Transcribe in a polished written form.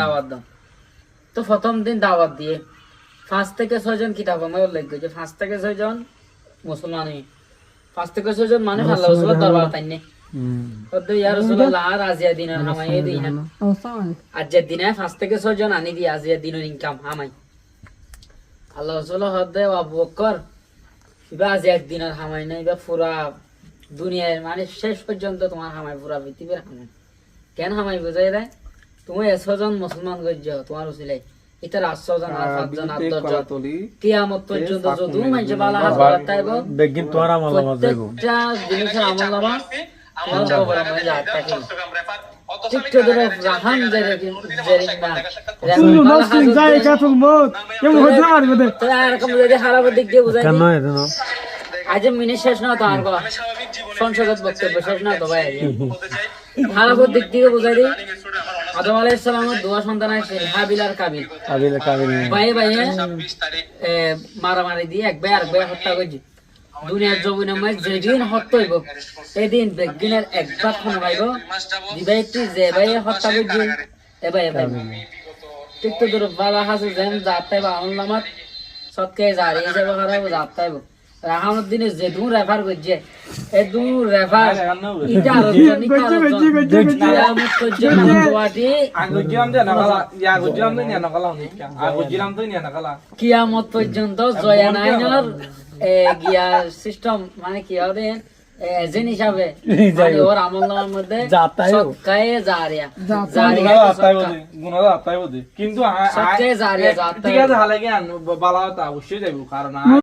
দাওয়াত দাও। তো প্রথম দিন দাওয়াত দিয়ে 5 থেকে 6 জন কিতাব আমার উল্লেখ যে 5 থেকে 6 জন মুসলমান 5 থেকে 6 জন মানে আল্লাহ রাসূলের দরবার তাইনে তো ইয়া রাসূলুল্লাহ আর আজিয়া দিনের হামাই দিই না আজিয়া দিনে 5 থেকে 6 জন আনি দি আজিয়া দিনের ইনকাম হামাই আল্লাহ রাসূল হদে আবু বকর ইবা আজিয়া দিনের হামাই না ইবা পুরা দুনিয়ার মানে শেষ পর্যন্ত তোমার হামাই পুরা পৃথিবীর হামাই কেন হামাই বুঝাই দেয় তুমি 100 জন মুসলমান গজ্জ তোমার উসিলাই এটা 800 জন আর 5 জন 8 জন কিয়ামত পর্যন্ত যদু মাইজে বালা হাজার তাইবো বেগিন তোর আমল নামা যাইবো যা জিনিসের আমল নামা তোমার খবর আমরা যাতা কি ঠিক তো ধরে রাহান জেরিনা রাসূল হাসিন যায় কাতুল মত কেমন হইছে মারবে দে তো এরকম যদি খারাপ দিক দিয়ে বুঝাই কেন এটা না আজ মিনিট শেষ না তো আর গো সংসদ বক্তব্য শেষ না তো ভাই খারাপ দিক দিয়ে বুঝাই দিই আদম আলাইহিস সালামের দুয়া সন্তান আছে হাবিল আর কাবিল ভাই ভাই মারামারি দিয়ে এক ভাই আর ভাই হত্যা করেছে দুনিয়ার জমিনে মাঝ যেদিন হত্যা হইব এদিন বেগিনের একবার ফোন পাইব দিবাইটি যে ভাই হত্যা করেছে এ ভাই ঠিক তো দূর বালা হাসে যেন যাতে বা আমলামাত সৎকে জারি যাবে খারাপ যাতাইব রাহামত দিনে যে দূর রেফার করছে এ দূর রেফার ইটা রজনী কিয়ামত পর্যন্ত ওয়াটি কিয়ামত পর্যন্ত জয়ানাইনর গিয়া সিস্টেম মানে কি হবে এজেন্ট হিসাবে মানে ওর আমলনামার মধ্যে সৎকায়ে জারিয়া গুনাহ যাতাইব কিন্তু সৎকায়ে জারিয়া যাতাইব ঠিক আছে হালে কি বালা অবশ্যই যাইব কারণ